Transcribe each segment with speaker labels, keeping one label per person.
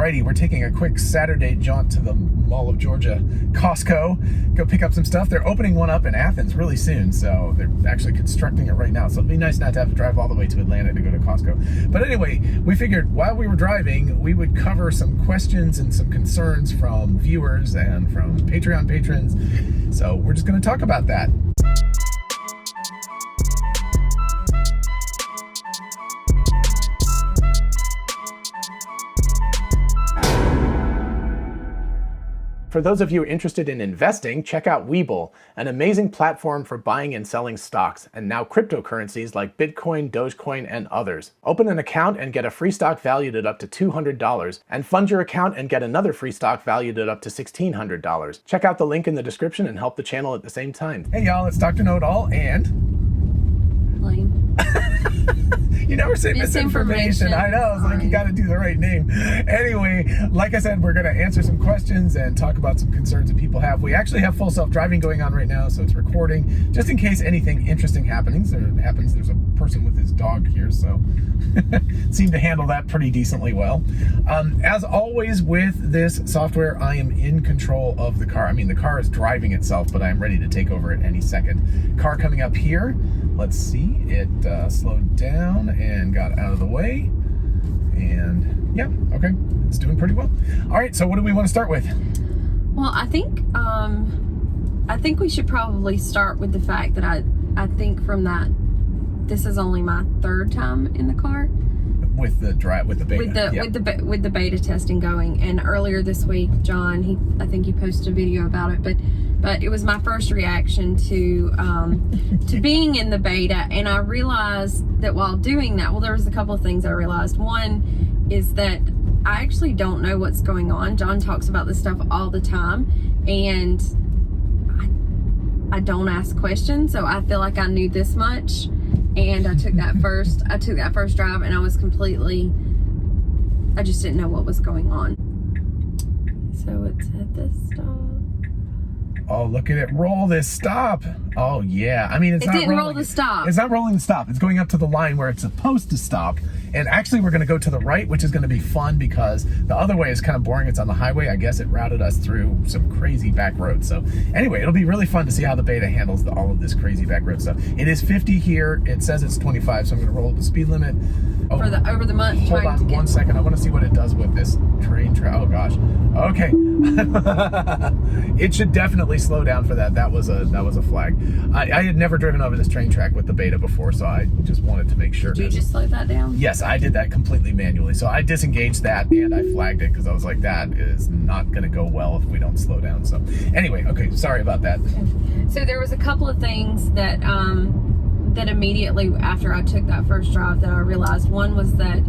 Speaker 1: Alrighty, we're taking a quick Saturday jaunt to the Mall of Georgia, Costco. Go pick up some stuff. They're opening one up in Athens really soon, so they're actually constructing it right now. So it'd be nice not to have to drive all the way to Atlanta to go to Costco. But anyway, we figured while we were driving, we would cover some questions and some concerns from viewers and from Patreon patrons. So we're just going to talk about that. For those of you interested in investing, check out WeBull, an amazing platform for buying and selling stocks, and now cryptocurrencies like Bitcoin, Dogecoin, and others. Open an account and get a free stock valued at up to $200, and fund your account and get another free stock valued at up to $1,600. Check out the link in the description and help the channel at the same time. Hey y'all, it's Dr. Know-It-All and...
Speaker 2: Lane.
Speaker 1: You never say misinformation. I know. It's like you got to do the right name. Anyway, like I said, we're going to answer some questions and talk about some concerns that people have. We actually have full self-driving going on right now, so it's recording just in case anything interesting happens. There's a person with his dog here, so seem to handle that pretty decently well. As always with this software, I am in control of the car. I mean, the car is driving itself, but I am ready to take over at any second. Car coming up here. Let's see, it slowed down and got out of the way. And yeah, okay, it's doing pretty well. All right, so what do we want to start with?
Speaker 2: Well, I think we should probably start with the fact that I think from that, this is only my third time in the car.
Speaker 1: With the beta.
Speaker 2: With the beta testing going. And earlier this week, John, I think he posted a video about it, but it was my first reaction to being in the beta, and I realized that while doing that, well, there was a couple of things I realized. One is that I actually don't know what's going on. John talks about this stuff all the time, and I don't ask questions, so I feel like I knew this much. And I took that first drive, and I just didn't know what was going on. So it's at this stop.
Speaker 1: Oh, look at it roll this stop. Oh yeah, I mean, it didn't roll the stop. It's not rolling the stop. It's going up to the line where it's supposed to stop. And actually we're going to go to the right, which is going to be fun because the other way is kind of boring. It's on the highway. I guess it routed us through some crazy back roads. So anyway, it'll be really fun to see how the beta handles all of this crazy back road stuff. It is 50 here. It says it's 25, so I'm going to roll the speed limit. Oh,
Speaker 2: for the over the month.
Speaker 1: Hold on 1 second. I want to see what it does with this train track. Oh gosh. Okay. It should definitely slow down for that. That was a flag. I had never driven over this train track with the beta before, so I just wanted to make sure.
Speaker 2: Did you just slow that down?
Speaker 1: Yes, I did that completely manually. So I disengaged that and I flagged it because I was like, that is not going to go well if we don't slow down. So anyway, okay, sorry about that.
Speaker 2: So there was a couple of things that that immediately after I took that first drive that I realized. One was that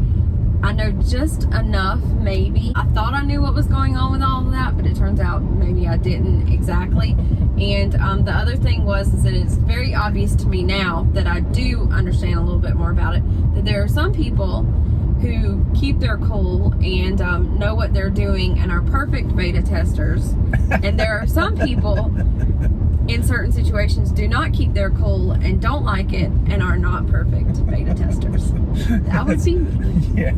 Speaker 2: I know just enough, maybe. I thought I knew what was going on with all of that, but it turns out maybe I didn't exactly. And the other thing is that it's very obvious to me now that I do understand a little bit more about it, that there are some people who keep their cool and know what they're doing and are perfect beta testers. And there are some people in certain situations do not keep their cool and don't like it and are not perfect beta testers. That would be me.
Speaker 1: Yeah.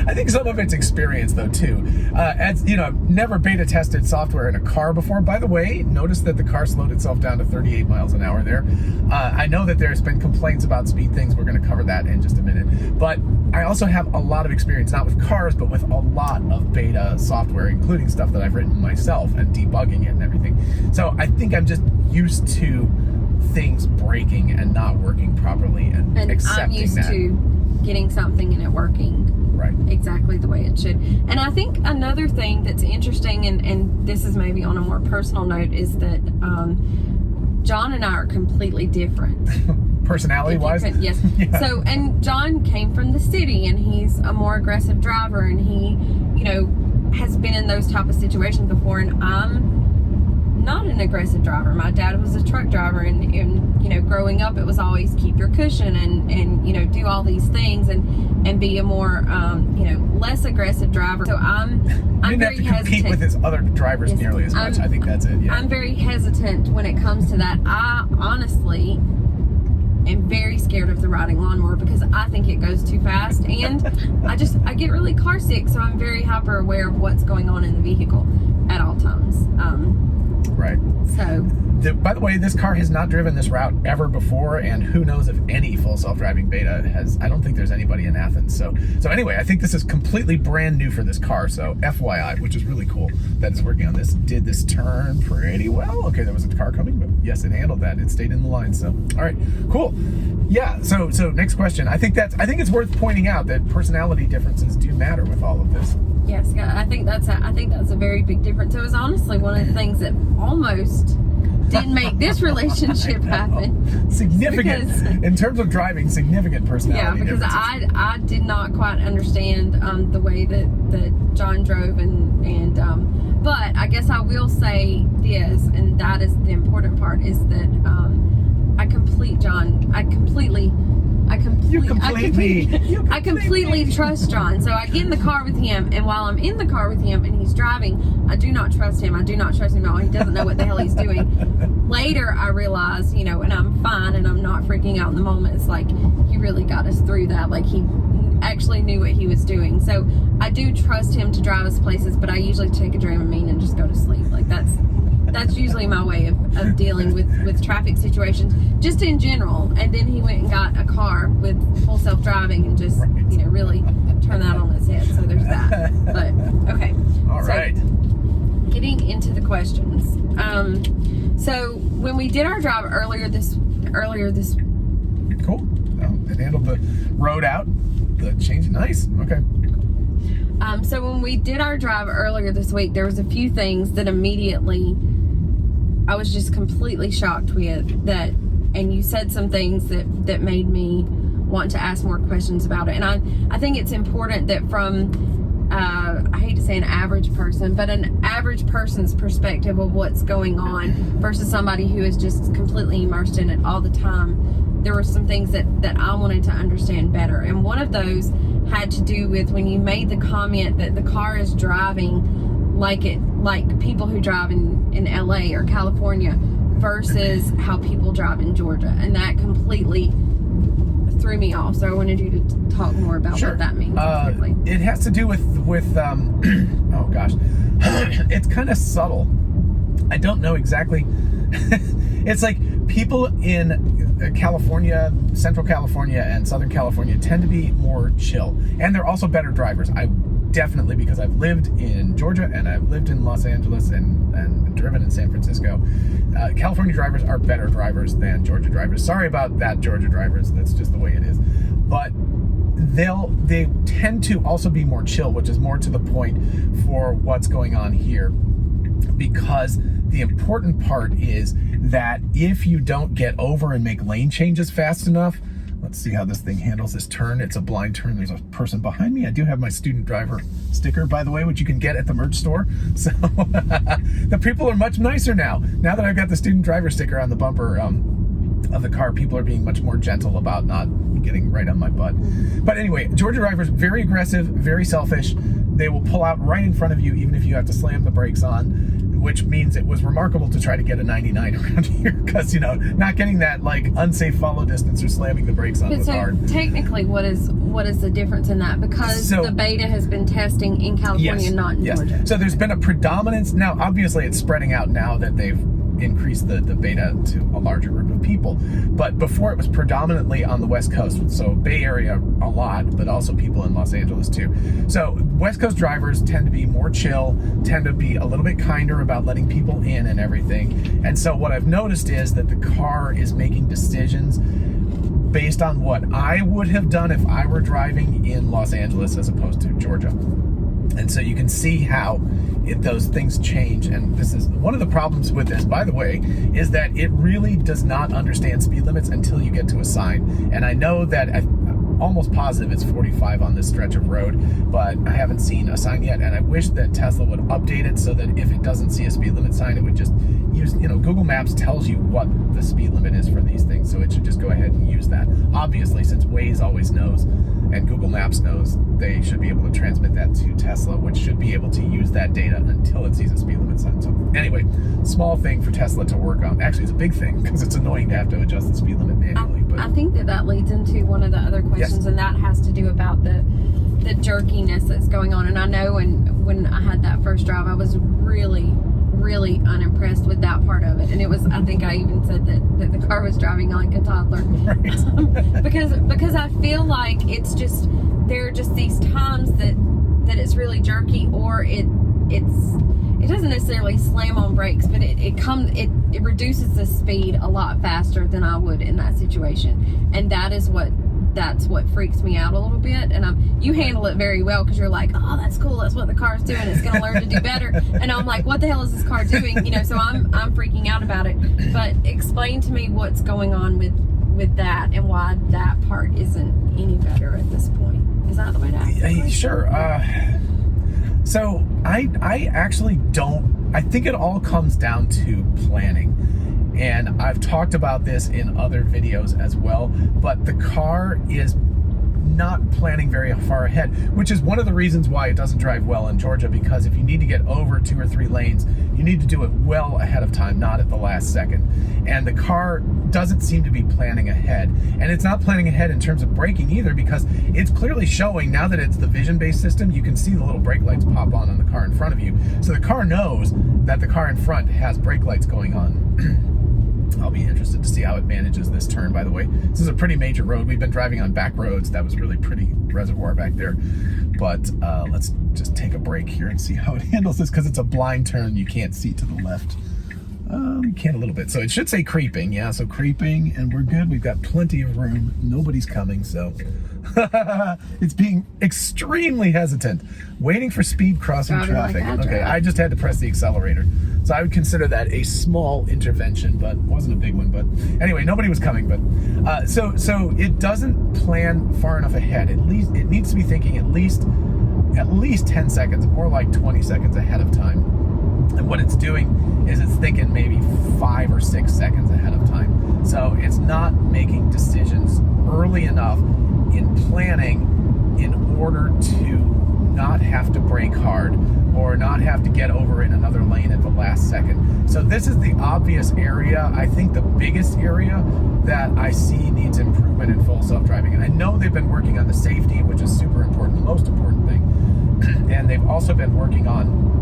Speaker 1: I think some of it's experience though too. As you know, never beta tested software in a car before. By the way, notice that the car slowed itself down to 38 miles an hour there. I know that there's been complaints about speed things. We're going to cover that in just a minute. But I also have a lot of experience, not with cars, but with a lot of beta software, including stuff that I've written myself and debugging it and everything. So I think I'm just used to things breaking and not working properly and accepting that. I'm used
Speaker 2: to getting something and it working exactly the way it should. And I think another thing that's interesting, and this is maybe on a more personal note, is that John and I are completely different.
Speaker 1: Personality-wise?
Speaker 2: Yes.
Speaker 1: Yeah.
Speaker 2: So, and John came from the city, and he's a more aggressive driver, and he, has been in those type of situations before, and I'm not an aggressive driver. My dad was a truck driver, and growing up, it was always keep your cushion and do all these things and be a more, less aggressive driver. So I'm very hesitant. You didn't have to compete
Speaker 1: with his other drivers nearly as much. I think that's it, yeah.
Speaker 2: I'm very hesitant when it comes to that. I honestly am very scared of the riding lawnmower because I think it goes too fast, and I get really car sick, so I'm very hyper aware of what's going on in the vehicle at all times.
Speaker 1: Right.
Speaker 2: So,
Speaker 1: by the way, this car has not driven this route ever before, and who knows if any full self-driving beta has. I don't think there's anybody in Athens. So anyway, I think this is completely brand new for this car. So FYI, which is really cool that it's working on this. Did this turn pretty well? Okay, there was a car coming, but yes, it handled that. It stayed in the line. So all right, cool. Yeah. So next question. I think it's worth pointing out that personality differences do matter with all of this.
Speaker 2: yes, I think that's a very big difference. It was honestly one of the things that almost didn't make this relationship happen.
Speaker 1: Significant, in terms of driving, significant personality
Speaker 2: because
Speaker 1: differences.
Speaker 2: I did not quite understand the way that John drove, and but I guess I will say this, and that is the important part, is that I completely trust John. So I get in the car with him, and while I'm in the car with him and he's driving, I do not trust him. I do not trust him at all. He doesn't know what the hell he's doing. Later, I realize, and I'm fine, and I'm not freaking out in the moment. It's like, he really got us through that. Like, he actually knew what he was doing. So I do trust him to drive us places, but I usually take a Dramamine and just go to sleep. Like, that's usually my way of dealing with traffic situations, just in general. And then he went and got a car with full self-driving and just, really turned that on its head. So there's that. But, okay.
Speaker 1: All right.
Speaker 2: Getting into the questions. So when we did our drive earlier this
Speaker 1: Cool. It handled the road out, the change. Nice. Okay.
Speaker 2: So when we did our drive earlier this week, there was a few things that immediately I was just completely shocked with that, and you said some things that made me want to ask more questions about it. And I think it's important that from I hate to say an average person, but an average person's perspective of what's going on versus somebody who is just completely immersed in it all the time, there were some things that I wanted to understand better. And one of those had to do with when you made the comment that the car is driving like people who drive in LA or California versus how people drive in Georgia. And that completely threw me off. So I wanted you to talk more about what that means.
Speaker 1: It has to do with oh gosh, it's kind of subtle. I don't know exactly. It's like people in California, Central California and Southern California tend to be more chill, and they're also better drivers. I definitely, because I've lived in Georgia and I've lived in Los Angeles and driven in San Francisco. California drivers are better drivers than Georgia drivers. Sorry about that, Georgia drivers. That's just the way it is. But they tend to also be more chill, which is more to the point for what's going on here. Because the important part is that if you don't get over and make lane changes fast enough, let's see how this thing handles this turn. It's a blind turn. There's a person behind me. I do have my student driver sticker, by the way, which you can get at the merch store. So the people are much nicer now. Now that I've got the student driver sticker on the bumper of the car, people are being much more gentle about not getting right on my butt. But anyway, Georgia drivers, very aggressive, very selfish. They will pull out right in front of you, even if you have to slam the brakes on, which means it was remarkable to try to get a 99 around here because, not getting that unsafe follow distance or slamming the brakes on was hard.
Speaker 2: Technically, what is the difference in that? Because the beta has been testing in California, not in Georgia. So
Speaker 1: there's been a predominance. Now, obviously, it's spreading out now that they've increased the beta to a larger group of people. But before, it was predominantly on the West Coast. So Bay Area a lot, but also people in Los Angeles too. So West Coast drivers tend to be more chill, tend to be a little bit kinder about letting people in and everything. And so what I've noticed is that the car is making decisions based on what I would have done if I were driving in Los Angeles as opposed to Georgia. And so you can see how those things change. And this is one of the problems with this, by the way, is that it really does not understand speed limits until you get to a sign. And I know that I'm almost positive it's 45 on this stretch of road, but I haven't seen a sign yet. And I wish that Tesla would update it so that if it doesn't see a speed limit sign, it would just use, Google Maps tells you what the speed limit is for these things. So it should just go ahead and use that. Obviously, since Waze always knows. and Google Maps knows, they should be able to transmit that to Tesla, which should be able to use that data until it sees a speed limit sign. So anyway, small thing for Tesla to work on. Actually, it's a big thing because it's annoying to have to adjust the speed limit manually. But
Speaker 2: I think that leads into one of the other questions, and that has to do about the jerkiness that's going on. And I know when I had that first drive, I was really unimpressed with that part of it. And it was, I think I even said that the car was driving like a toddler.
Speaker 1: Right.
Speaker 2: because I feel like there are just these times that it's really jerky, or it doesn't necessarily slam on brakes, but it reduces the speed a lot faster than I would in that situation. And that's what freaks me out a little bit. And you handle it very well, because you're like, oh, that's cool, that's what the car's doing, it's going to learn to do better. And I'm like, what the hell is this car doing? So I'm freaking out about it. But explain to me what's going on with that, and why that part isn't any better at this point. Is that the way to ask it?
Speaker 1: Sure. So I actually don't, I think it all comes down to planning. And I've talked about this in other videos as well, but the car is not planning very far ahead, which is one of the reasons why it doesn't drive well in Georgia, because if you need to get over 2 or 3 lanes, you need to do it well ahead of time, not at the last second. And the car doesn't seem to be planning ahead. And it's not planning ahead in terms of braking either, because it's clearly showing, now that it's the vision-based system, you can see the little brake lights pop on the car in front of you. So the car knows that the car in front has brake lights going on. I'll be interested to see how it manages this turn, by the way. This is a pretty major road. We've been driving on back roads. That was really pretty reservoir back there. But let's just take a break here and see how it handles this, because it's a blind turn. You can't see to the left. You can a little bit. So it should say creeping. Yeah, so creeping, and we're good. We've got plenty of room. Nobody's coming, so it's being extremely hesitant, waiting for speed crossing traffic. Okay, I just had to press the accelerator. So I would consider that a small intervention, but wasn't a big one. But anyway, nobody was coming. But so it doesn't plan far enough ahead. At least it needs to be thinking at least 10 seconds, more like 20 seconds ahead of time. And what it's doing is it's thinking maybe 5 or 6 seconds ahead of time. So it's not making decisions early enough in planning in order to not have to brake hard or not have to get over in another lane at the last second. So this is the obvious area. I think the biggest area that I see needs improvement in full self-driving. And I know they've been working on the safety, which is super important, the most important thing. And they've also been working on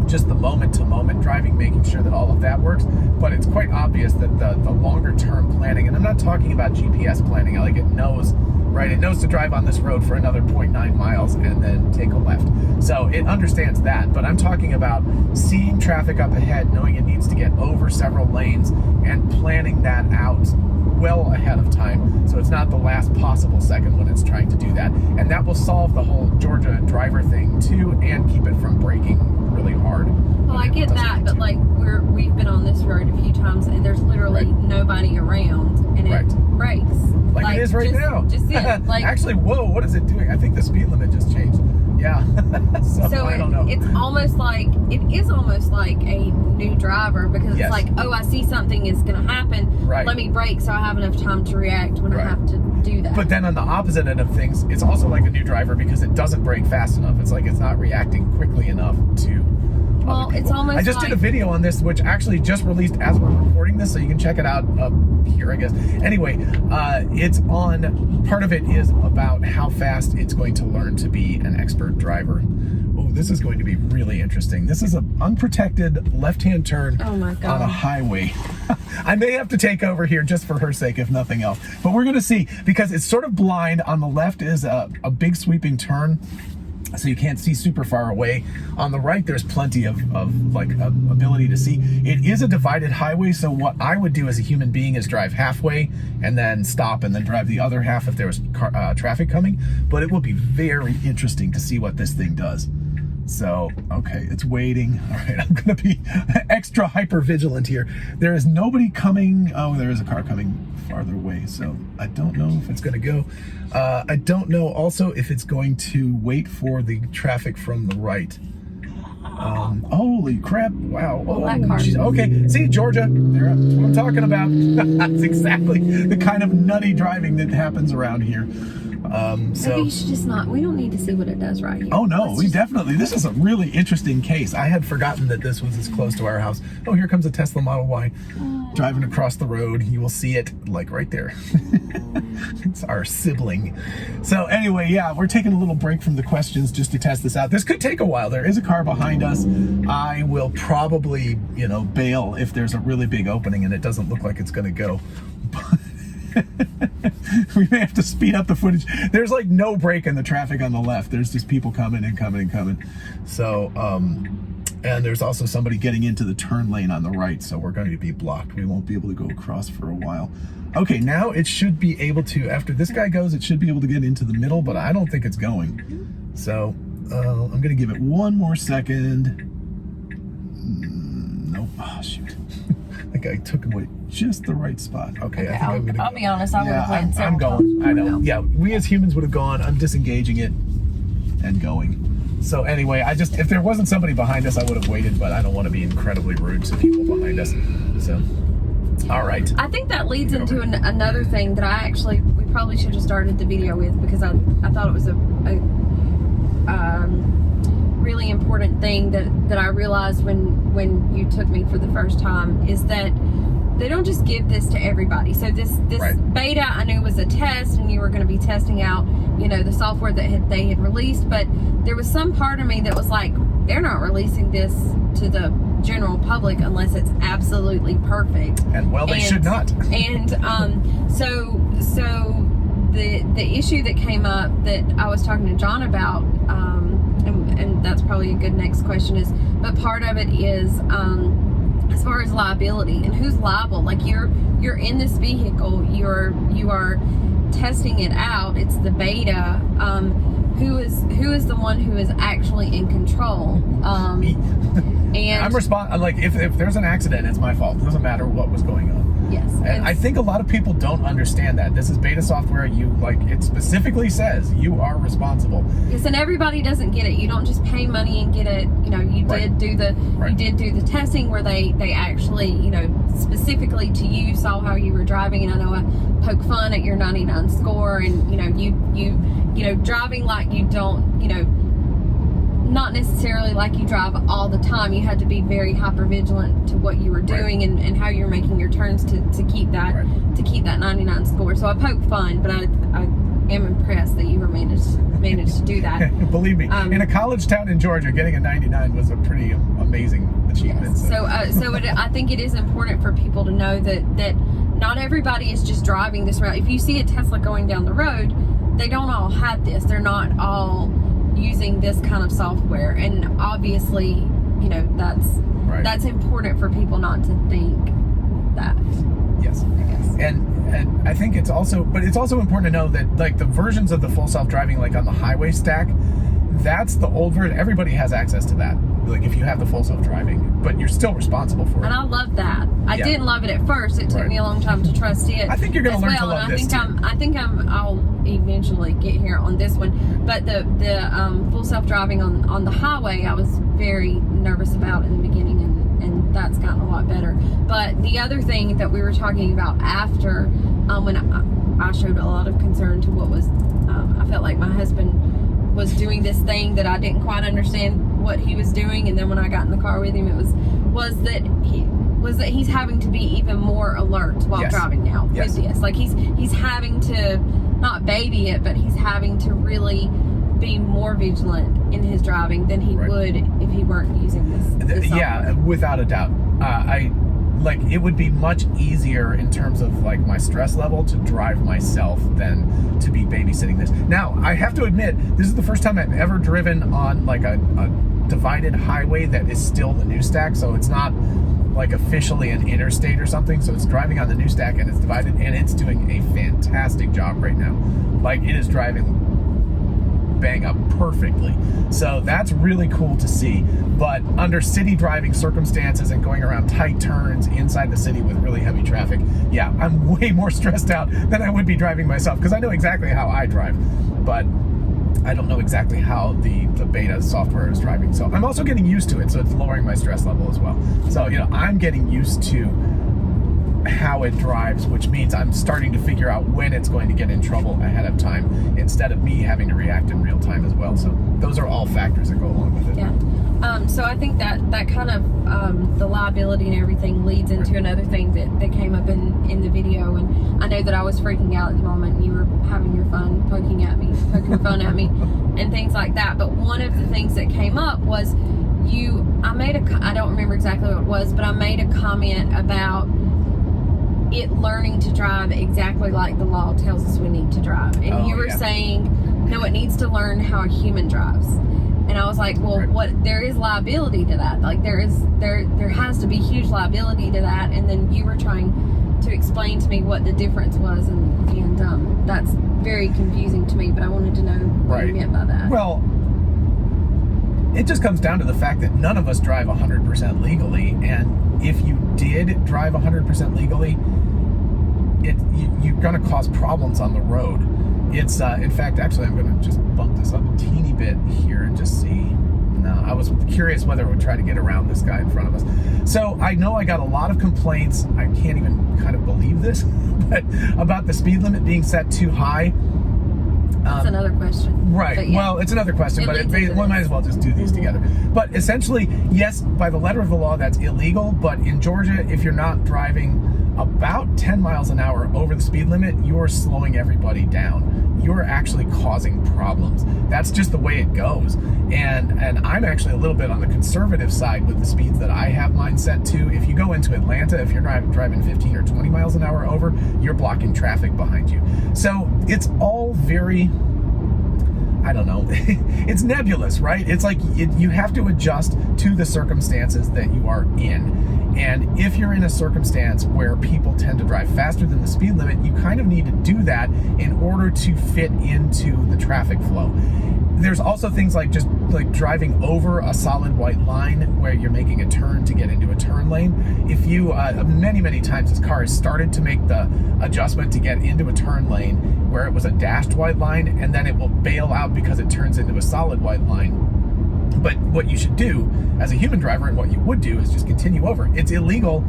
Speaker 1: just the moment-to-moment driving, making sure that all of that works. But it's quite obvious that the longer-term planning, and I'm not talking about GPS planning, like it knows, right? It knows to drive on this road for another 0.9 miles and then take a left. So it understands that, but I'm talking about seeing traffic up ahead, knowing it needs to get over several lanes, and planning that out well ahead of time, so it's not the last possible second when it's trying to do that. And that will solve the whole Georgia driver thing too, and keep it from braking really hard.
Speaker 2: Well, I get that, but like we've been on this road a few times, and there's literally nobody around, and it brakes
Speaker 1: like it is right now.
Speaker 2: Just like
Speaker 1: actually, whoa, what is it doing? I think the speed limit just changed. Yeah. so I don't know.
Speaker 2: It is almost like a new driver, because it's like, oh, I see something is going to happen.
Speaker 1: Right.
Speaker 2: Let me brake so I have enough time to react when I have to do that.
Speaker 1: But then on the opposite end of things, it's also like a new driver, because it doesn't brake fast enough. It's like it's not reacting quickly enough to.
Speaker 2: Well, it's almost.
Speaker 1: I just did a video on this, which actually just released as we're recording this, so you can check it out up here, I guess. Anyway, it's on. Part of it is about how fast it's going to learn to be an expert driver. Oh, this is going to be really interesting. This is an unprotected left-hand turn on a highway. I may have to take over here just for her sake, if nothing else. But we're going to see, because it's sort of blind. On the left is a big sweeping turn, so you can't see super far away. On the right, there's plenty of ability to see. It is a divided highway, so what I would do as a human being is drive halfway and then stop and then drive the other half if there was traffic coming. But it will be very interesting to see what this thing does. So, okay, it's waiting. All right, I'm gonna be extra hyper vigilant here. There is nobody coming. Oh, there is a car coming farther away, so I don't know if it's gonna go. I don't know also if it's going to wait for the traffic from the right. Holy crap, wow. Oh, okay, see, Georgia, that's what I'm talking about. That's exactly the kind of nutty driving that happens around here.
Speaker 2: Maybe you should just not. We don't need to see what it does right here.
Speaker 1: Oh no, this is a really interesting case. I had forgotten that this was as close to our house. Oh, here comes a Tesla Model Y driving across the road. You will see it like right there. It's our sibling. So anyway, yeah, we're taking a little break from the questions just to test this out. This could take a while. There is a car behind us. I will probably, bail if there's a really big opening and it doesn't look like it's going to go. We may have to speed up the footage. There's like no break in the traffic on the left. There's just people coming and coming and coming. So, and there's also somebody getting into the turn lane on the right. So we're going to be blocked. We won't be able to go across for a while. Okay, now it should be able to, after this guy goes, it should be able to get into the middle, but I don't think it's going. So I'm going to give it one more second. Nope. Oh, shoot. I think I took away just the right spot. Okay, I think I'm gonna
Speaker 2: I'll be honest, I would have played
Speaker 1: I'm going. I know. Yeah, we as humans would have gone. I'm disengaging it and going. So anyway, if there wasn't somebody behind us, I would have waited, but I don't want to be incredibly rude to people behind us. So, all right.
Speaker 2: I think that leads into another thing that we probably should have started the video with, because I thought it was a really important thing that I realized when you took me for the first time, is that they don't just give this to everybody. So this
Speaker 1: right.
Speaker 2: beta I knew was a test, and you were going to be testing out, the software that they had released. But there was some part of me that was like, they're not releasing this to the general public unless it's absolutely perfect.
Speaker 1: And they should not.
Speaker 2: And so the issue that came up that I was talking to John about, and that's probably a good next question, but part of it is as far as liability and who's liable. Like you're in this vehicle, you are testing it out. It's the beta. Who is the one who is actually in control?
Speaker 1: Me.
Speaker 2: And
Speaker 1: I'm responsible. Like if there's an accident, it's my fault. It doesn't matter what was going on.
Speaker 2: Yes.
Speaker 1: And I think a lot of people don't understand that. This is beta software. It specifically says you are responsible.
Speaker 2: Yes, and everybody doesn't get it. You don't just pay money and get it. You
Speaker 1: right.
Speaker 2: did do the testing where they actually, specifically to you, saw how you were driving. And I know I poke fun at your 99 score, and you driving like you don't, not necessarily like you drive all the time. You had to be very hyper vigilant to what you were doing, right. and how you're making your turns to keep that right. to keep that 99 score. So I poke fun, but I am impressed that you were managed to do that.
Speaker 1: Believe me, in a college town in Georgia, getting a 99 was a pretty amazing achievement.
Speaker 2: Yes. So I think it is important for people to know that not everybody is just driving this route. If you see a Tesla going down the road, they don't all have this. They're not all using this kind of software, and obviously that's important for people not to think that.
Speaker 1: Yes, I guess. And I think it's also important to know that like the versions of the full self-driving, like on the highway stack, that's the old version. Everybody has access to that. Like if you have the full self-driving, but you're still responsible for it.
Speaker 2: And I love that. I didn't love it at first. It took me a long time to trust it.
Speaker 1: I think you're going to learn to love this too.
Speaker 2: I think I'll eventually get here on this one. But the full self-driving on the highway, I was very nervous about in the beginning, and that's gotten a lot better. But the other thing that we were talking about after, when I showed a lot of concern to what was, I felt like my husband was doing this thing that I didn't quite understand what he was doing, and then when I got in the car with him, it was that he's having to be even more alert while driving now with this. Like he's having to not baby it, but he's having to really be more vigilant in his driving than he would if he weren't using this software.
Speaker 1: Without a doubt. It would be much easier in terms of like my stress level to drive myself than to be babysitting this. Now, I have to admit, this is the first time I've ever driven on like a divided highway that is still the new stack, so it's not like officially an interstate or something. So it's driving on the new stack and it's divided, and it's doing a fantastic job right now. Like it is driving bang up perfectly. So that's really cool to see. But under city driving circumstances and going around tight turns inside the city with really heavy traffic, I'm way more stressed out than I would be driving myself, because I know exactly how I drive, but I don't know exactly how the beta software is driving. So I'm also getting used to it, so it's lowering my stress level as well. So I'm getting used to how it drives, which means I'm starting to figure out when it's going to get in trouble ahead of time instead of me having to react in real time as well. So those are all factors that go along with it.
Speaker 2: Yeah. So I think that kind of the liability and everything leads into another thing that came up in the video. And I know that I was freaking out at the moment, and you were having your fun poking your fun at me and things like that. But one of the things that came up was I don't remember exactly what it was, but I made a comment about it learning to drive exactly like the law tells us we need to drive. And you were saying, no, it needs to learn how a human drives. And I was like, well, there is liability to that. Like there has to be huge liability to that. And then you were trying to explain to me what the difference was, and that's very confusing to me, but I wanted to know what you meant by that.
Speaker 1: Well, it just comes down to the fact that none of us drive 100% legally, and if you did drive 100% legally, you're going to cause problems on the road. It's in fact, actually, I'm going to just bump this up a teeny bit here and just see. No, I was curious whether it would try to get around this guy in front of us. So I know I got a lot of complaints. I can't even kind of believe this, but about the speed limit being set too high.
Speaker 2: That's another question.
Speaker 1: Right. Yeah. Well, it's another question, but we might as well just do these together. But essentially, yes, by the letter of the law, that's illegal. But in Georgia, if you're not driving about 10 miles an hour over the speed limit, you're slowing everybody down. You're actually causing problems. That's just the way it goes. And I'm actually a little bit on the conservative side with the speeds that I have mine set to. If you go into Atlanta, if you're driving 15 or 20 miles an hour over, you're blocking traffic behind you. So it's all very, I don't know, it's nebulous, right? It's like you have to adjust to the circumstances that you are in. And if you're in a circumstance where people tend to drive faster than the speed limit, you kind of need to do that in order to fit into the traffic flow. There's also things like just like driving over a solid white line where you're making a turn to get into a turn lane. If you, many times this car has started to make the adjustment to get into a turn lane where it was a dashed white line, and then it will bail out because it turns into a solid white line. But what you should do as a human driver, and what you would do, is just continue over. It's illegal,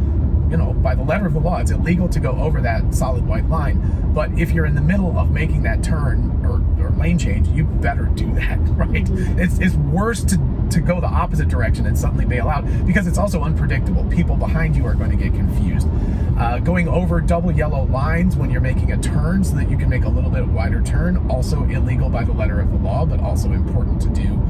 Speaker 1: by the letter of the law, it's illegal to go over that solid white line. But if you're in the middle of making that turn or lane change, you better do that, right? It's worse to go the opposite direction and suddenly bail out, because it's also unpredictable. People behind you are going to get confused. Going over double yellow lines when you're making a turn so that you can make a little bit wider turn, also illegal by the letter of the law, but also important to do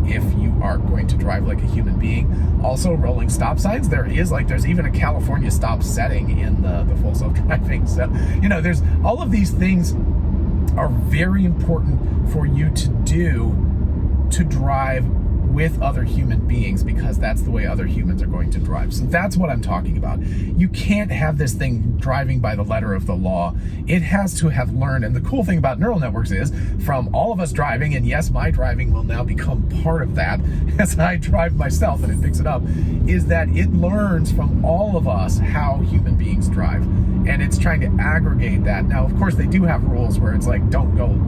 Speaker 1: if you are going to drive like a human being. Also, rolling stop signs. There's even a California stop setting in the full self-driving. So, there's all of these things are very important for you to do to drive with other human beings, because that's the way other humans are going to drive. So that's what I'm talking about. You can't have this thing driving by the letter of the law. It has to have learned. And the cool thing about neural networks is, from all of us driving, and yes, my driving will now become part of that as I drive myself and it picks it up, is that it learns from all of us how human beings drive. And it's trying to aggregate that. Now, of course, they do have rules where it's like, don't go,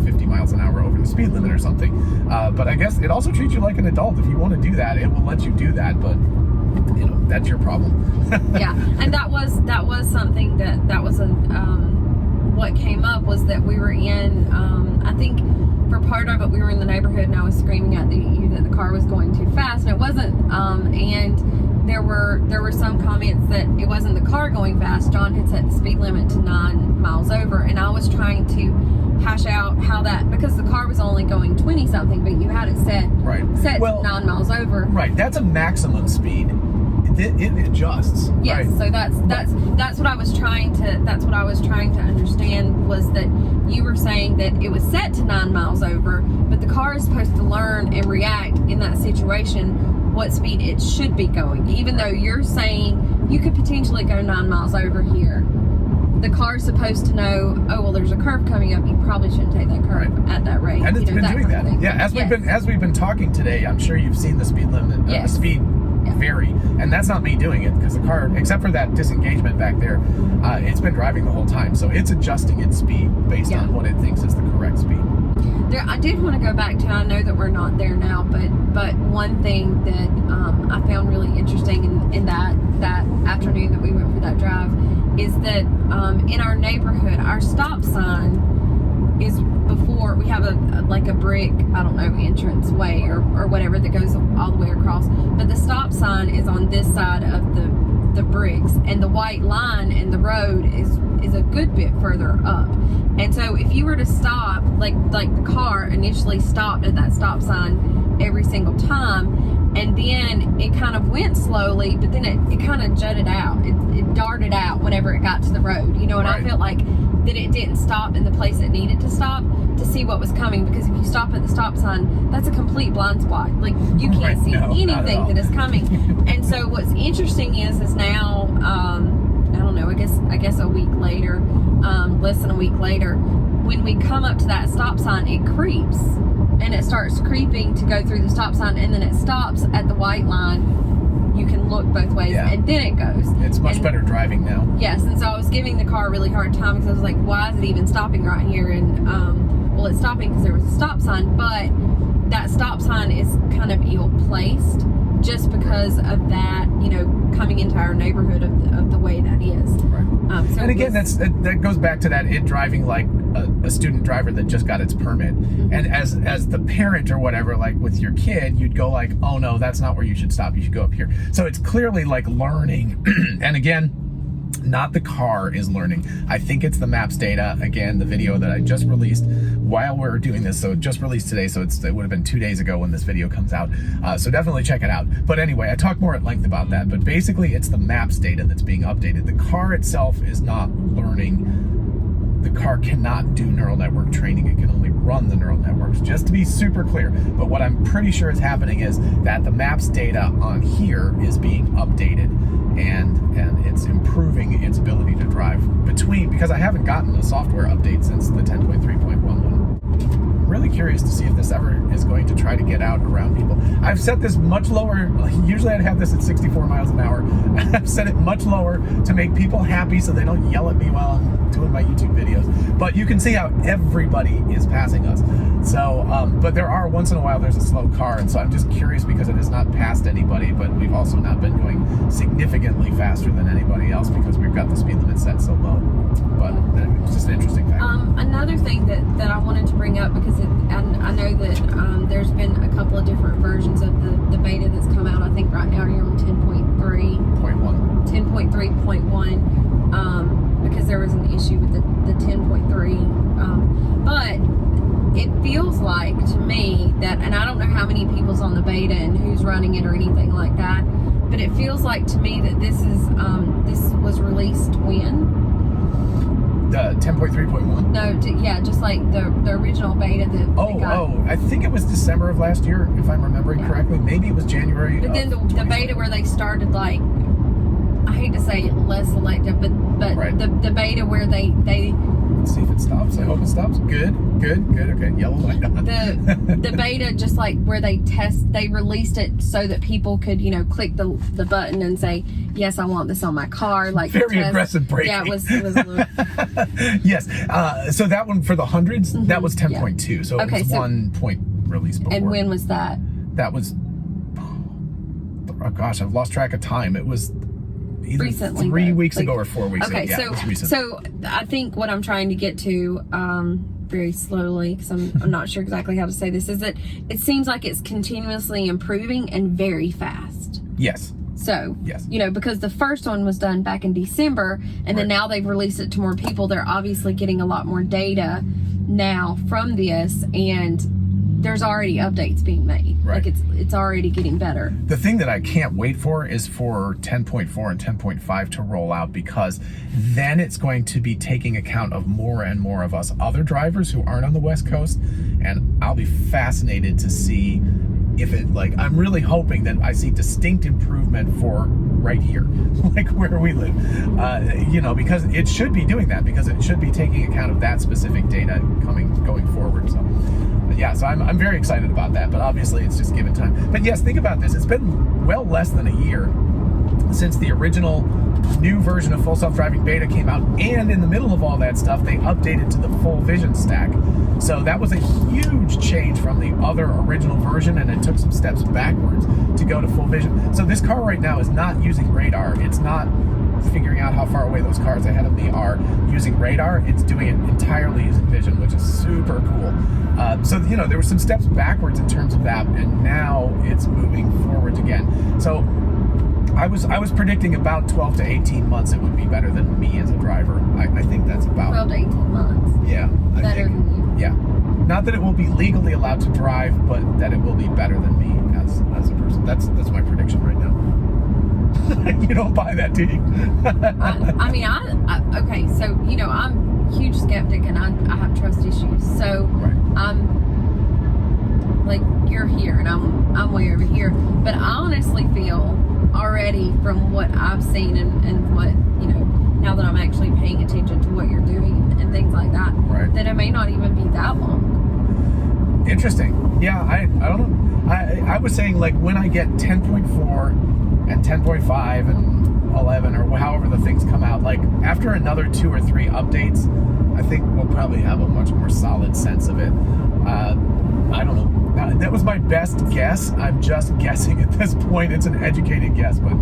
Speaker 1: 50 miles an hour over the speed limit or something. But I guess it also treats you like an adult. If you want to do that, it will let you do that. But that's your problem.
Speaker 2: Yeah, and that was something that was what came up was that we were in. I think for part of it, we were in the neighborhood, and I was screaming at you that the car was going too fast, and it wasn't. And there were some comments that it wasn't the car going fast. John had set the speed limit to 9 miles over, and I was trying to hash out how that, because the car was only going 20 something, but you had it set to 9 miles over.
Speaker 1: Right, that's a maximum speed. It adjusts.
Speaker 2: Yes,
Speaker 1: right.
Speaker 2: So that's what I was trying to understand, was that you were saying that it was set to 9 miles over, but the car is supposed to learn and react in that situation what speed it should be going, even though you're saying you could potentially go 9 miles over here. The car's supposed to know, oh, well, there's a curve coming up. You probably shouldn't take that curve at that rate.
Speaker 1: And it's been doing that. Yeah, as we've been talking today, I'm sure you've seen the speed limit, the speed vary. And that's not me doing it, because the car, except for that disengagement back there, it's been driving the whole time. So it's adjusting its speed based on what it thinks is the correct speed.
Speaker 2: I did want to go back to, I know that we're not there now, but one thing that I found really interesting in that afternoon that we went for that drive is that in our neighborhood, our stop sign is before, we have a brick, I don't know, entrance way or whatever that goes all the way across, but the stop sign is on this side of the bricks, and the white line in the road is a good bit further up. And so if you were to stop, like the car initially stopped at that stop sign every single time, and then it kind of went slowly, but then it kind of jutted out. It darted out whenever it got to the road, you know, and right. I felt like that it didn't stop in the place it needed to stop to see what was coming, because if you stop at the stop sign, that's a complete blind spot. Like, you can't see anything that is coming. And so what's interesting is now, I don't know, I guess a week later, less than a week later, when we come up to that stop sign, it creeps, and it starts creeping to go through the stop sign, and then it stops at the white line. You can look both ways, and then it goes. It's
Speaker 1: much better driving now.
Speaker 2: Yes, and so I was giving the car a really hard time because I was like, why is it even stopping right here? And well, it's stopping because there was a stop sign, but that stop sign is kind of ill-placed just because of that, you know, coming into our neighborhood of the way that is.
Speaker 1: Right. So and again, that goes back to that it driving like a student driver that just got its permit. Mm-hmm. And as the parent or whatever, like with your kid, you'd go like, oh no, that's not where you should stop. You should go up here. So it's clearly like learning. And again, not the car is learning. I think it's the maps data. Again, the video that I just released while we're doing this. So it just released today. So it would have been 2 days ago when this video comes out. So definitely check it out. But anyway, I talk more at length about that. But basically, it's the maps data that's being updated. The car itself is not learning. The car cannot do neural network training. It can only run the neural networks, just to be super clear. But what I'm pretty sure is happening is that the maps data on here is being updated, and it's improving its ability to drive because I haven't gotten a software update since the 10.3.11. I'm really curious to see if this ever is going to try to get out around people. I've set this much lower. Usually I'd have this at 64 miles an hour. I've set it much lower to make people happy so they don't yell at me while I'm doing my YouTube videos. But you can see how everybody is passing us. So, but there are, once in a while, there's a slow car, and so I'm just curious because it has not passed anybody, but we've also not been going significantly faster than anybody else because we've got the speed limit set so low. But it's just an interesting fact.
Speaker 2: Another thing that I wanted to bring up, because I know that there's been a couple of different versions of the beta that's come out. I think right now you're on 10.3.1, because there was an issue with the 10.3. But it feels like to me that, and I don't know how many people's on the beta and who's running it or anything like that, but it feels like to me that this was released when?
Speaker 1: The 10.3.1?
Speaker 2: No, just like the original beta that
Speaker 1: I think it was December of last year, if I'm remembering correctly. Maybe it was January.
Speaker 2: But then the beta where they started, like, I hate to say less selective, but right. the beta where they
Speaker 1: let's see if it stops. I hope it stops. Good. Okay, yellow light on.
Speaker 2: The beta, just like where they released it so that people could, you know, click the button and say, yes, I want this on my car. Like
Speaker 1: very aggressive braking.
Speaker 2: Yeah, it was a little.
Speaker 1: Yes. So that one for the hundreds, that was 10.2. So it was 1 point release before.
Speaker 2: And when was that?
Speaker 1: That was, oh gosh, I've lost track of time. It was either
Speaker 2: recently,
Speaker 1: 3 weeks ago or 4 weeks ago.
Speaker 2: Okay,
Speaker 1: yeah,
Speaker 2: so I think what I'm trying to get to, very slowly, because I'm not sure exactly how to say this, is that it seems like it's continuously improving and very fast.
Speaker 1: Yes.
Speaker 2: So,
Speaker 1: yes.
Speaker 2: You know, because the first one was done back in December, and then now they've released it to more people. They're obviously getting a lot more data now from this, and there's already updates being made.
Speaker 1: Right.
Speaker 2: Like it's already getting better.
Speaker 1: The thing that I can't wait for is for 10.4 and 10.5 to roll out, because then it's going to be taking account of more and more of us other drivers who aren't on the West Coast, and I'll be fascinated to see if it, like, I'm really hoping that I see distinct improvement for right here, like where we live, you know, because it should be doing that, because it should be taking account of that specific data going forward. So yeah, so I'm very excited about that, but obviously it's just given time. But yes, think about this. It's been well less than a year since the original new version of Full Self-Driving Beta came out, and in the middle of all that stuff, they updated to the full vision stack. So that was a huge change from the other original version, and it took some steps backwards to go to full vision. So this car right now is not using radar. It's not figuring out how far away those cars ahead of me are using radar. It's doing it entirely using vision, which is super cool. So, you know, there were some steps backwards in terms of that, and now it's moving forwards again. So I was predicting about 12 to 18 months it would be better than me as a driver. I think that's about
Speaker 2: 12 to 18 months.
Speaker 1: Yeah.
Speaker 2: Better than you.
Speaker 1: Yeah. Not that it will be legally allowed to drive, but that it will be better than me as a person. That's my prediction right now. You don't buy that, do you?
Speaker 2: I mean, okay, so, you know, I'm a huge skeptic and I have trust issues. So,
Speaker 1: Right.
Speaker 2: like, you're here and I'm way over here. But I honestly feel already from what I've seen and what, you know, now that I'm actually paying attention to what you're doing and things like that,
Speaker 1: Right.
Speaker 2: that it may not even be that long.
Speaker 1: Interesting. Yeah, I don't know. I was saying, like, when I get 10.4 and 10.5 and 11 or however the things come out, like after another 2 or 3 updates, I think we'll probably have a much more solid sense of it. I don't know. That was my best guess. I'm just guessing at this point. It's an educated guess, but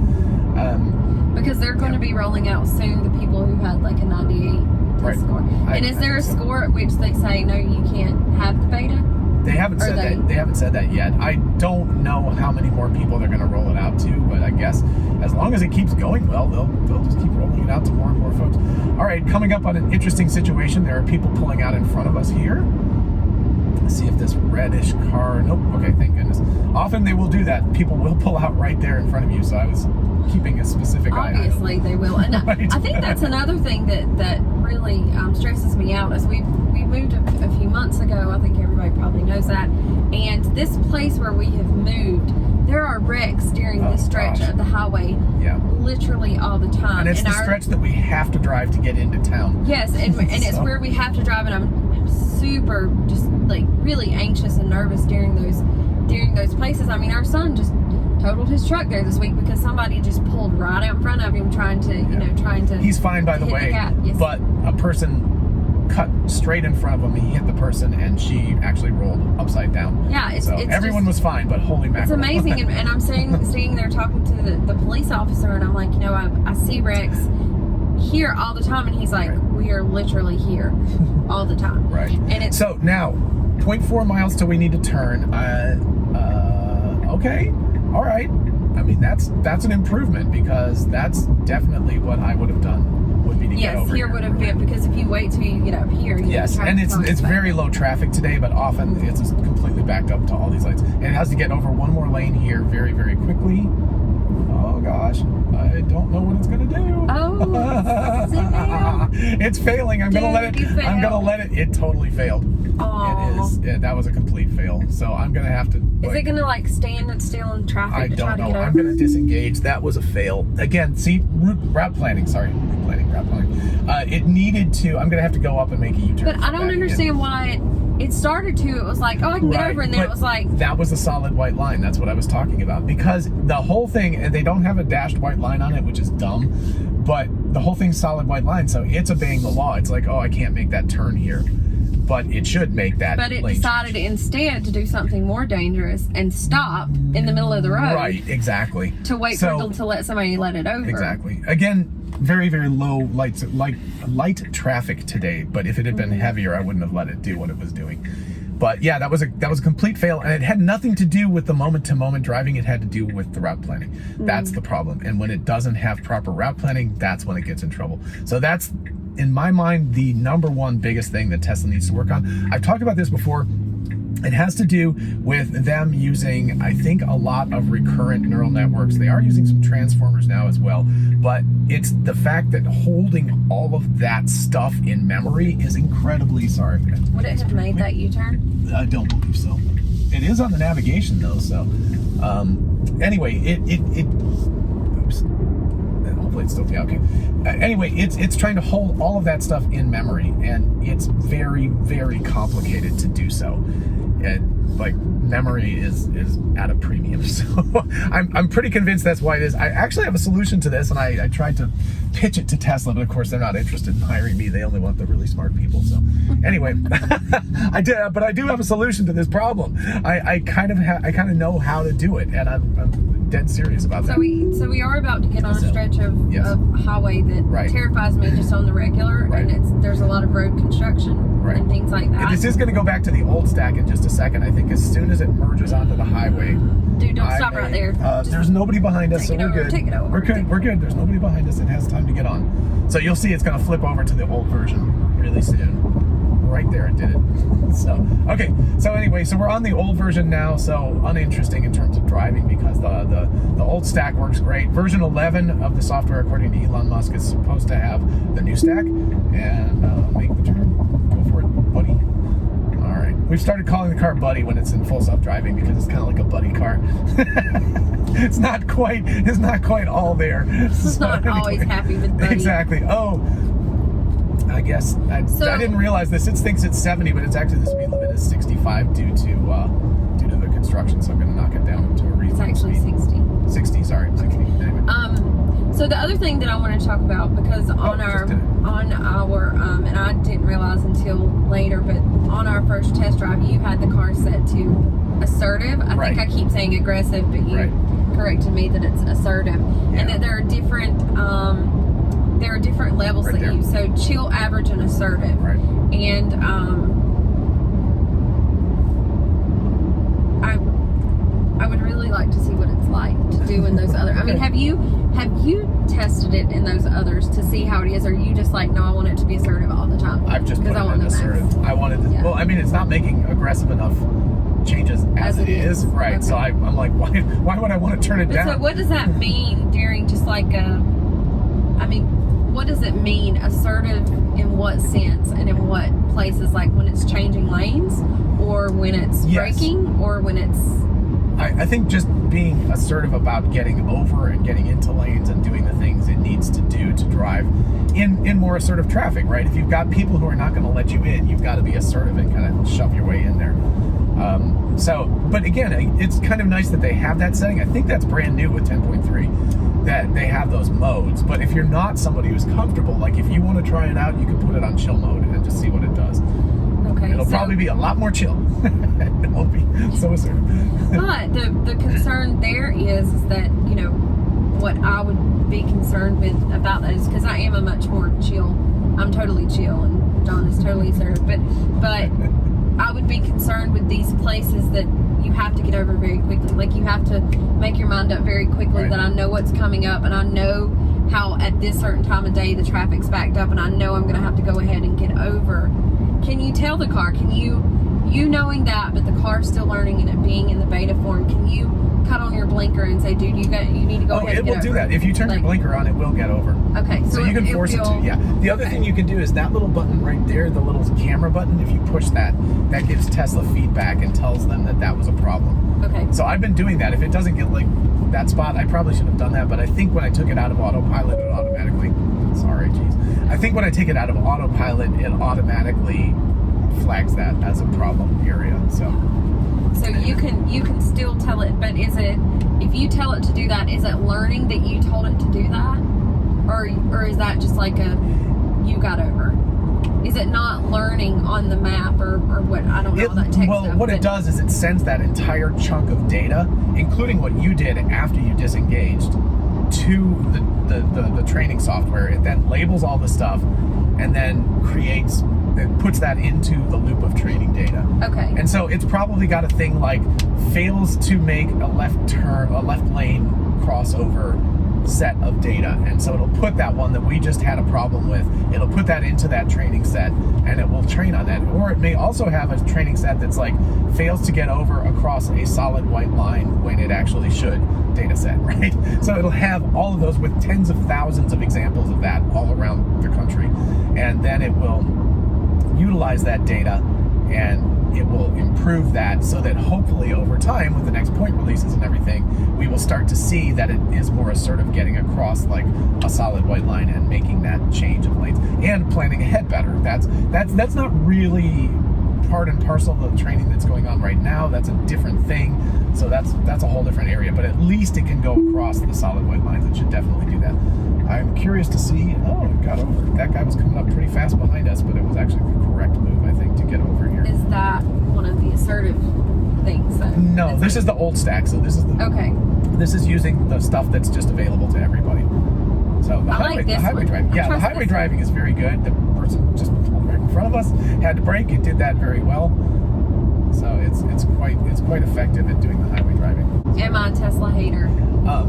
Speaker 2: because they're going to be rolling out soon the people who had like a 98
Speaker 1: Right.
Speaker 2: score. And is there a score at which they say no, you can't have the beta?
Speaker 1: They haven't said that. They haven't said that yet. I don't know how many more people they're going to roll it out to, but I guess as long as it keeps going well, they'll just keep rolling it out to more and more folks. All right, coming up on an interesting situation. There are people pulling out in front of us here. Let's see if this reddish car. Nope. Okay, thank goodness. Often they will do that. People will pull out right there in front of you. So I was keeping a specific eye.
Speaker 2: Obviously, they will. And
Speaker 1: Right.
Speaker 2: I think that's another thing that really stresses me out. Is we moved a few months ago. I think everybody probably knows that. And this place where we have moved, there are wrecks during this stretch of the highway.
Speaker 1: Yeah.
Speaker 2: Literally all the time.
Speaker 1: And it's the stretch that we have to drive to get into town.
Speaker 2: Yes, and it's where we have to drive, and I'm super just like really anxious and nervous during those places. I mean, our son just totaled his truck there this week because somebody just pulled right out in front of him trying to.
Speaker 1: He's fine, by the way,
Speaker 2: yes.
Speaker 1: But a person cut straight in front of him. He hit the person, and she actually rolled upside down.
Speaker 2: Yeah, it's
Speaker 1: everyone was fine, but holy mackerel.
Speaker 2: It's amazing, and I'm sitting there talking to the police officer, and I'm like, you know, I see wrecks here all the time, and he's like, we are literally here all the time.
Speaker 1: Right.
Speaker 2: And it's
Speaker 1: so now 0.4 miles till we need to turn. Okay, all right. I mean, that's an improvement, because that's definitely what I would have done. Would be to get over
Speaker 2: here would have been, because if you wait till you get up here,
Speaker 1: yes, and it's very low traffic today, but often it's just completely backed up to all these lights, and it has to get over one more lane here very, very quickly. Oh gosh, I don't know what it's gonna do.
Speaker 2: Oh,
Speaker 1: it's failing. I'm gonna let it. It totally failed.
Speaker 2: Aww.
Speaker 1: It is. That was a complete fail. So I'm gonna have to.
Speaker 2: Is it gonna like stand still in traffic?
Speaker 1: I
Speaker 2: to
Speaker 1: don't
Speaker 2: try
Speaker 1: know.
Speaker 2: To get over?
Speaker 1: I'm gonna disengage. That was a fail. Again, see, route planning. It needed to. I'm gonna have to go up and make a U-turn.
Speaker 2: But I don't understand why it started to. It was like, oh, I can get over, and then it was like
Speaker 1: that was a solid white line. That's what I was talking about, because the whole thing, and they don't have a dashed white line on it, which is dumb. But the whole thing's solid white line, so it's obeying the law. It's like, oh, I can't make that turn here, but it should make that.
Speaker 2: But it decided instead to do something more dangerous and stop in the middle of the road.
Speaker 1: Right, exactly.
Speaker 2: To wait to let somebody let it over.
Speaker 1: Exactly. Again, very, very low light traffic today. But if it had been heavier, I wouldn't have let it do what it was doing. But yeah, that was a complete fail, and it had nothing to do with the moment-to-moment driving. It had to do with the route planning. That's the problem. And when it doesn't have proper route planning, that's when it gets in trouble. So that's, in my mind, the number one biggest thing that Tesla needs to work on. I've talked about this before. It has to do with them using, I think, a lot of recurrent neural networks. They are using some transformers now as well, but it's the fact that holding all of that stuff in memory is incredibly sorry.
Speaker 2: Would it have made that U-turn?
Speaker 1: I don't believe so. It is on the navigation though, so anyway, oops. Hopefully it's still okay. Anyway, it's trying to hold all of that stuff in memory, and it's very, very complicated to do so. Like, memory is at a premium, so I'm pretty convinced that's why it is. I actually have a solution to this, and I tried to pitch it to Tesla, but of course they're not interested in hiring me. They only want the really smart people. So anyway, I do have a solution to this problem. I kind of know how to do it, and I'm dead serious about that.
Speaker 2: So we are about to get on a stretch of highway that terrifies me just on the regular, and there's a lot of road construction and things like that.
Speaker 1: And this is going to go back to the old stack in just a second. I think as soon as it merges onto the highway.
Speaker 2: Dude, don't stop right there.
Speaker 1: There's nobody behind us, so we're good.
Speaker 2: Take it over.
Speaker 1: We're good. There's nobody behind us. It has time to get on. So you'll see it's going to flip over to the old version really soon. Right there, it did it. So, okay. So anyway, so we're on the old version now, so uninteresting in terms of driving because the old stack works great. Version 11 of the software, according to Elon Musk, is supposed to have the new stack. And make the turn. Go for it, buddy. All right. We've started calling the car Buddy when it's in full self-driving because it's kind of like a buddy car. It's not quite all there.
Speaker 2: It's not always happy with Buddy.
Speaker 1: Exactly. Oh, I guess I didn't realize this. It thinks it's 70, but it's actually the speed limit is 65 due to the construction. So I'm going to knock it down to a reasonable speed.
Speaker 2: It's actually 60.
Speaker 1: 60. Sorry, 60. Anyway.
Speaker 2: So the other thing that I want to talk about, because on our and I didn't realize until later, but on our first test drive, you had the car set to assertive. I think I keep saying aggressive, but you corrected me that it's assertive, and that there are different levels that you. So chill, average, and assertive.
Speaker 1: Right.
Speaker 2: And I would really like to see what it's like to do in those other. I mean, have you tested it in those others to see how it is? Or are you just like, no, I want it to be assertive all the time?
Speaker 1: I've just put it in assertive. I wanted to. Well, I mean, it's not making aggressive enough changes as it is, right? Okay. So I'm like, why would I want to turn it down?
Speaker 2: So what does that mean during just like what does it mean assertive in what sense and in what places? Like when it's changing lanes, or when it's braking, or when it's.
Speaker 1: I think just being assertive about getting over and getting into lanes and doing the things it needs to do to drive in more assertive traffic, right? If you've got people who are not going to let you in, you've got to be assertive and kind of shove your way in there. But again, it's kind of nice that they have that setting. I think that's brand new with 10.3, that they have those modes. But if you're not somebody who's comfortable, like if you want to try it out, you can put it on chill mode and just see what it does. Okay, it'll probably be a lot more chill. It won't be so assertive.
Speaker 2: But the concern there is that, you know, what I would be concerned with about that is because I am a much more chill. I'm totally chill, and John is totally assertive. But I would be concerned with these places that you have to get over very quickly. Like you have to make your mind up very quickly that I know what's coming up, and I know how at this certain time of day the traffic's backed up, and I know I'm going to have to go ahead and get over. Can you tell the car? Can you knowing that, but the car's still learning and it being in the beta form, can you cut on your blinker and say, dude, you need to go ahead and get over?
Speaker 1: It will do that. If you turn your blinker on, it will get over.
Speaker 2: Okay.
Speaker 1: So you can force it to, yeah. The other thing you can do is that little button right there, the little camera button, if you push that gives Tesla feedback and tells them that was a problem.
Speaker 2: Okay.
Speaker 1: So I've been doing that. If it doesn't get like that spot, I probably should have done that, but I think when I took it out of autopilot, it automatically, I think when I take it out of autopilot, it automatically flags that as a problem area. So
Speaker 2: you can still tell it, but is it, if you tell it to do that, is it learning that you told it to do that, or is that just like you got over? Is it not learning on the map or what? I don't know all that tech stuff.
Speaker 1: What it does is it sends that entire chunk of data, including what you did after you disengaged, to the training software. It then labels all the stuff and then puts that into the loop of training data.
Speaker 2: Okay.
Speaker 1: And so it's probably got a thing like fails to make a left lane crossover set of data, and so it'll put that one that we just had a problem with, it'll put that into that training set and it will train on that. Or it may also have a training set that's like fails to get over across a solid white line when it actually should data set, right? So it'll have all of those with tens of thousands of examples of that all around the country, and then it will utilize that data and it will improve that so that hopefully over time with the next point releases and everything, we will start to see that it is more assertive getting across like a solid white line and making that change of lanes and planning ahead better. That's not really part and parcel of the training that's going on right now. That's a different thing. So that's a whole different area. But at least it can go across the solid white lines. It should definitely do that. I'm curious to see. Oh, it got over. That guy was coming up pretty fast behind us, but it was actually the correct move, I think, to get over here.
Speaker 2: Is that one of the assertive things?
Speaker 1: No, this is the old stack. So this is the.
Speaker 2: Okay.
Speaker 1: This is using the stuff that's just available to everybody. So the highway driving. Yeah, the highway driving is very good. The person just pulled right in front of us, had to brake. It did that very well. So it's quite effective at doing the highway driving.
Speaker 2: Am I a Tesla hater?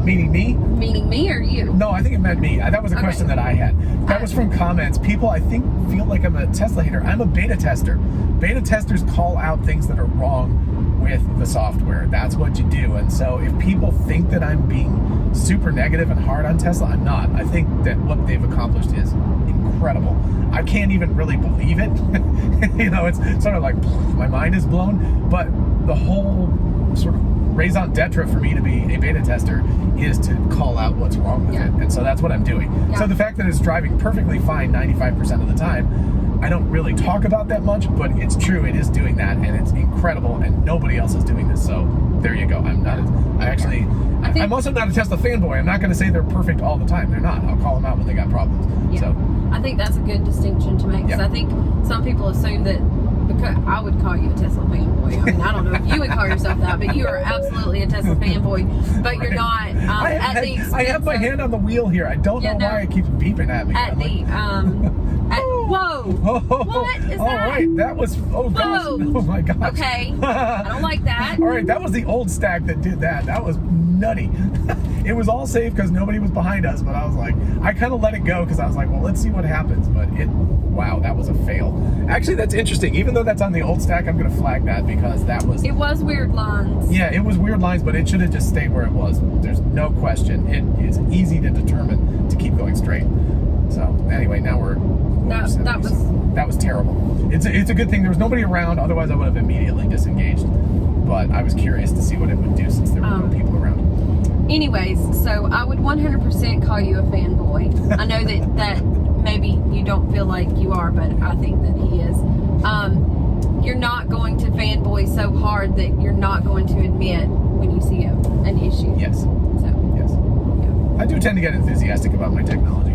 Speaker 1: Meaning me?
Speaker 2: Meaning me or you?
Speaker 1: No, I think it meant me. That was a question that I had. That was from comments. People, I think, feel like I'm a Tesla hater. I'm a beta tester. Beta testers call out things that are wrong with the software. That's what you do. And so if people think that I'm being super negative and hard on Tesla, I'm not. I think that what they've accomplished is incredible. I can't even really believe it. It's sort of like my mind is blown. But the whole sort of raison d'etre for me to be a beta tester is to call out what's wrong with it. And so that's what I'm doing. Yeah. So the fact that it's driving perfectly fine 95% of the time, I don't really talk about that much, but it's true. It is doing that, and it's incredible, and nobody else is doing this. So there you go. I'm also not a Tesla fanboy. I'm not going to say they're perfect all the time. They're not. I'll call them out when they got problems.
Speaker 2: Yeah.
Speaker 1: So
Speaker 2: I think that's a good distinction to make, because I think some people assume that, because I would call you a Tesla fanboy. I mean, I don't know if you would call yourself that, but you are absolutely a Tesla fanboy. But you're not.
Speaker 1: I have my hand on the wheel here. I don't know why it keeps beeping at me.
Speaker 2: Whoa! What is that?
Speaker 1: All right, that was. Oh gosh! Oh my gosh!
Speaker 2: Okay, I don't like that.
Speaker 1: All right, that was the old stack that did that. That was nutty. It was all safe because nobody was behind us, but I was like, I kind of let it go because I was like, well, let's see what happens. But wow, that was a fail. Actually, that's interesting. Even though that's on the old stack, I'm going to flag that because it was
Speaker 2: weird lines.
Speaker 1: Yeah, it was weird lines, but it should have just stayed where it was. There's no question. It is easy to determine to keep going straight. So anyway, now we're. That was terrible. It's a good thing there was nobody around, otherwise I would have immediately disengaged. But I was curious to see what it would do since there were no people around.
Speaker 2: Anyways, so I would 100% call you a fanboy. I know that maybe you don't feel like you are, but I think that he is. You're not going to fanboy so hard that you're not going to admit when you see an issue.
Speaker 1: Yes. Yes. Yeah. I do tend to get enthusiastic about my technology.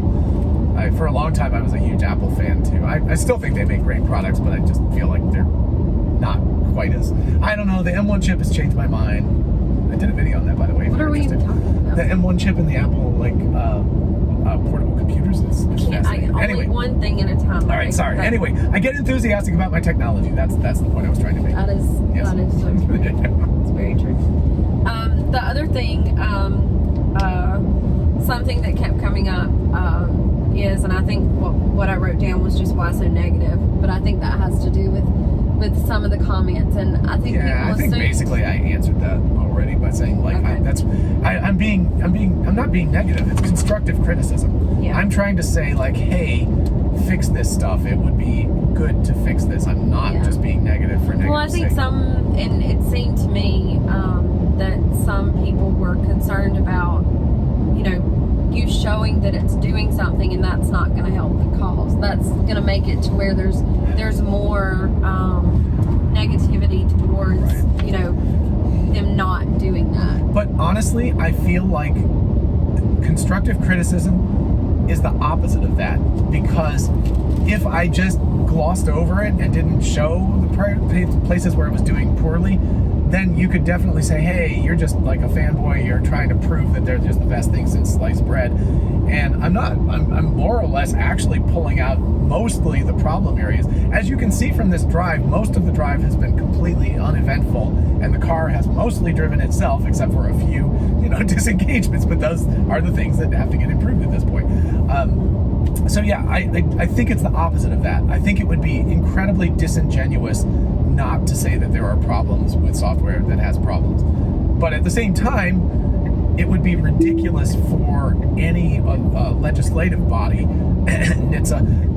Speaker 1: For a long time, I was a huge Apple fan, too. I still think they make great products, but I just feel like they're not quite as... I don't know, the M1 chip has changed my mind. I did a video on that, by the way.
Speaker 2: What are we even talking about?
Speaker 1: The M1 chip in the Apple, portable computers. It's fascinating. Anyway.
Speaker 2: One thing at a time.
Speaker 1: All right, sorry. Anyway, I get enthusiastic about my technology. That's the point I was trying to make.
Speaker 2: That is so true. It's very true. The other thing, something that kept coming up, is, and I think what I wrote down was just why so negative, but I think that has to do with some of the comments, and I think
Speaker 1: basically I answered that already by saying I'm not being negative. It's constructive criticism.
Speaker 2: Yeah.
Speaker 1: I'm trying to say hey, fix this stuff. It would be good to fix this. I'm not just being negative for negative.
Speaker 2: Well, I think and it seemed to me that some people were concerned about you showing that it's doing something, and that's not going to help the cause. That's going to make it to where there's more negativity towards them not doing that.
Speaker 1: But honestly, I feel like constructive criticism is the opposite of that, because if I just glossed over it and didn't show the places where it was doing poorly, then you could definitely say, hey, you're just like a fanboy, you're trying to prove that they're just the best thing since sliced bread. And I'm not. I'm more or less actually pulling out mostly the problem areas. As you can see from this drive, most of the drive has been completely uneventful, and the car has mostly driven itself, except for a few, disengagements, but those are the things that have to get improved at this point. So yeah, I think it's the opposite of that. I think it would be incredibly disingenuous not to say that there are problems with software that has problems. But at the same time, it would be ridiculous for any legislative body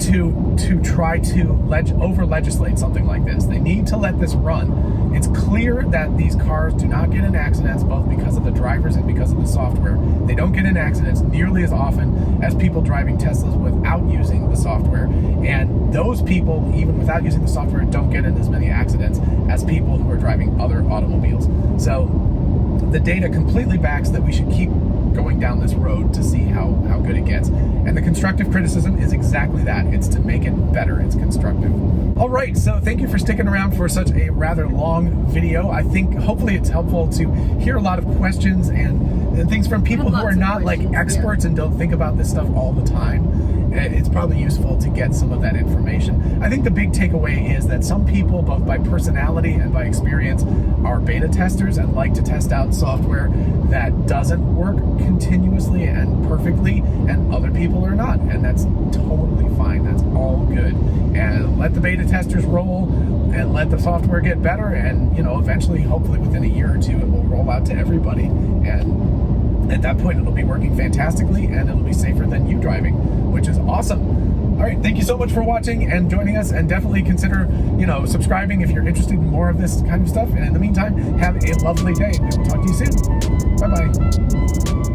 Speaker 1: to try to over-legislate something like this. They need to let this run. It's clear that these cars do not get in accidents, both because of the drivers and because of the software. They don't get in accidents nearly as often as people driving Teslas without using the software. And those people, even without using the software, don't get in as many accidents as people who are driving other automobiles. So the data completely backs that we should keep going down this road to see how good it gets. And the constructive criticism is exactly that. It's to make it better. It's constructive. All right, so thank you for sticking around for such a rather long video. I think hopefully it's helpful to hear a lot of questions and things from people who are not like experts and don't think about this stuff all the time. It's probably useful to get some of that information. I think the big takeaway is that some people, both by personality and by experience, are beta testers and like to test out software that doesn't work continuously and perfectly, and other people are not, and that's totally fine. That's all good. And let the beta testers roll and let the software get better, and eventually, hopefully within a year or two, it will roll out to everybody, and at that point it'll be working fantastically and it'll be safer than you driving, which is awesome. All right, thank you so much for watching and joining us, and definitely consider subscribing if you're interested in more of this kind of stuff. And in the meantime, have a lovely day. We will talk to you soon. Bye-bye.